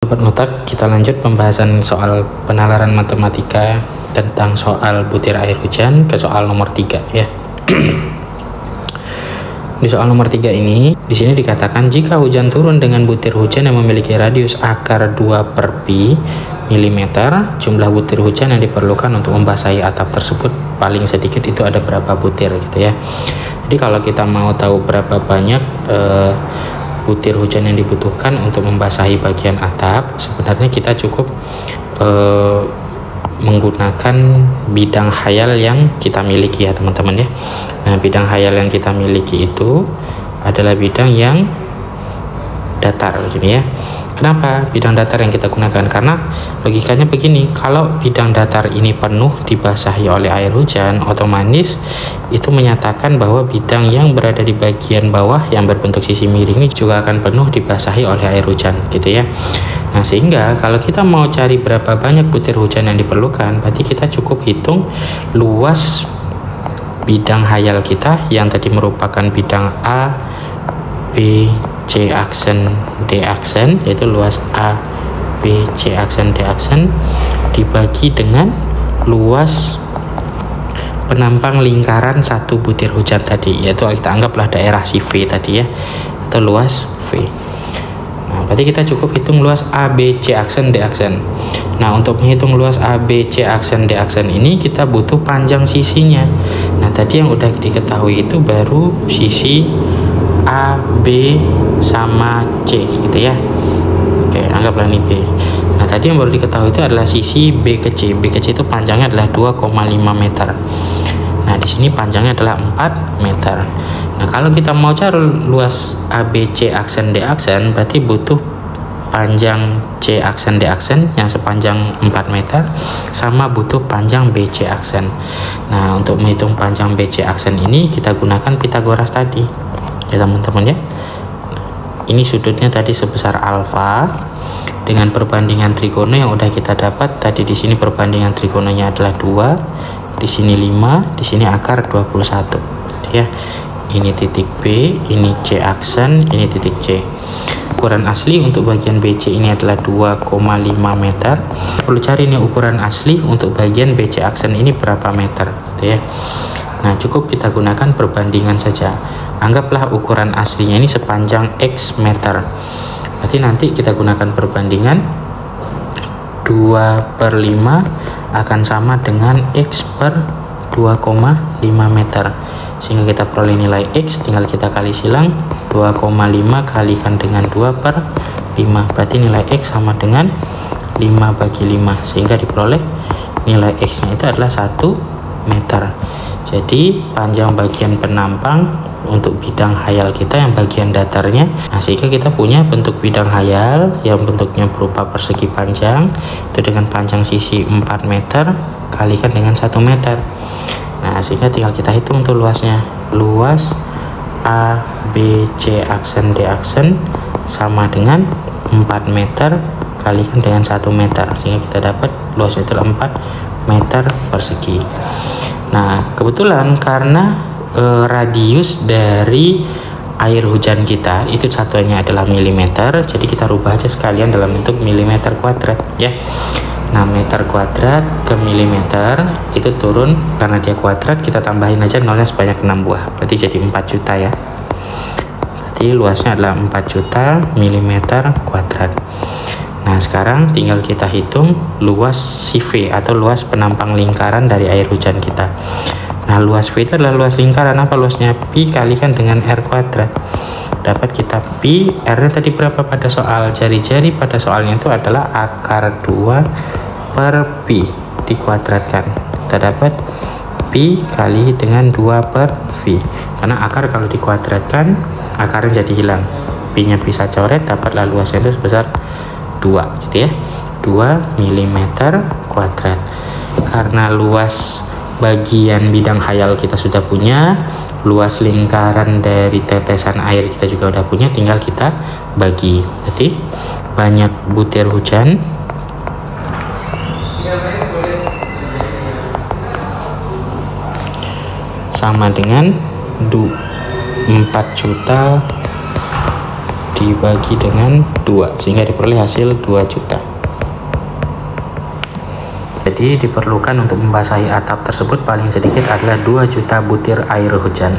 Sobat Ngotak, kita lanjut pembahasan soal penalaran matematika tentang soal butir air hujan ke soal nomor 3 ya. Di soal nomor 3 ini, di sini dikatakan jika hujan turun dengan butir hujan yang memiliki radius akar 2 per pi milimeter, jumlah butir hujan yang diperlukan untuk membasahi atap tersebut paling sedikit itu ada berapa butir gitu ya. Jadi kalau kita mau tahu berapa banyak butir hujan yang dibutuhkan untuk membasahi bagian atap, sebenarnya kita cukup menggunakan bidang khayal yang kita miliki ya teman-teman ya. Nah, bidang khayal yang kita miliki itu adalah bidang yang datar begini ya. Kenapa bidang datar yang kita gunakan? Karena logikanya begini, kalau bidang datar ini penuh dibasahi oleh air hujan, otomatis itu menyatakan bahwa bidang yang berada di bagian bawah yang berbentuk sisi miring ini juga akan penuh dibasahi oleh air hujan gitu ya. Nah, sehingga kalau kita mau cari berapa banyak butir hujan yang diperlukan, berarti kita cukup hitung luas bidang khayal kita yang tadi merupakan bidang A, B, C aksen, D aksen, yaitu luas A, B, C aksen, D aksen dibagi dengan luas penampang lingkaran satu butir hujan tadi, yaitu kita anggaplah daerah si V tadi ya, atau luas V. Nah, berarti kita cukup hitung luas A, B, C aksen, D aksen. Nah, untuk menghitung luas A, B, C aksen, D aksen ini kita butuh panjang sisinya. Nah, tadi yang udah diketahui itu baru sisi A, B, sama C gitu ya. Oke, anggaplah ini B. Nah, tadi yang baru diketahui itu adalah sisi B ke C. B ke C itu panjangnya adalah 2,5 meter. Nah, di sini panjangnya adalah 4 meter. Nah, kalau kita mau cari luas A, B, C aksen, D aksen, berarti butuh panjang C aksen, D aksen yang sepanjang 4 meter sama butuh panjang BC aksen. Nah, untuk menghitung panjang BC aksen ini kita gunakan Pitagoras tadi ya teman-teman ya. Ini sudutnya tadi sebesar alfa dengan perbandingan trigono yang udah kita dapat tadi. Di sini perbandingan trigononya adalah 2, di sini 5, di sini akar 21 ya. Ini titik B, ini C aksen, ini titik C. Ukuran asli untuk bagian BC ini adalah 2,5 meter. Perlu cari nih ukuran asli untuk bagian BC aksen ini berapa meter gitu ya. Nah, cukup kita gunakan perbandingan saja. Anggaplah ukuran aslinya ini sepanjang X meter. Berarti nanti kita gunakan perbandingan 2/5 akan sama dengan X per 2,5 meter. Sehingga kita peroleh nilai X, tinggal kita kali silang 2,5 kalikan dengan 2/5. Berarti nilai X sama dengan 5/5. Sehingga diperoleh nilai X nya itu adalah 1 meter. Jadi panjang bagian penampang untuk bidang khayal kita yang bagian datarnya. Nah, sehingga kita punya bentuk bidang khayal yang bentuknya berupa persegi panjang itu dengan panjang sisi 4 meter kalikan dengan 1 meter. Nah, sehingga tinggal kita hitung tuh luasnya. Luas A, B, C aksen, D aksen sama dengan 4 meter kalikan dengan 1 meter. Sehingga kita dapat luasnya itu 4 meter persegi. Nah, kebetulan karena radius dari air hujan kita itu satuannya adalah milimeter, jadi kita rubah aja sekalian dalam bentuk milimeter kuadrat ya. Nah, meter kuadrat ke milimeter itu turun karena dia kuadrat, kita tambahin aja nolnya sebanyak 6 buah, berarti jadi 4 juta ya. Berarti luasnya adalah 4 juta milimeter kuadrat. Nah, sekarang tinggal kita hitung luas si V atau luas penampang lingkaran dari air hujan kita. Nah, luas V itu adalah luas lingkaran. Apa luasnya? Pi kalikan dengan R kuadrat. Dapat kita Pi, R-nya tadi berapa pada soal? Jari-jari pada soalnya itu adalah akar 2 per Pi dikuadratkan. Kita dapat Pi kali dengan 2 per V. Karena akar kalau dikuadratkan, akarnya jadi hilang. Pi-nya bisa coret, dapatlah luasnya itu sebesar 2 gitu ya. 2 mm kuadrat. Karena luas bagian bidang khayal kita sudah punya, luas lingkaran dari tetesan air kita juga udah punya, tinggal kita bagi. Jadi banyak butir hujan sama dengan 4 juta dibagi dengan 2, sehingga diperoleh hasil 2 juta. Jadi diperlukan untuk membasahi atap tersebut paling sedikit adalah 2 juta butir air hujan.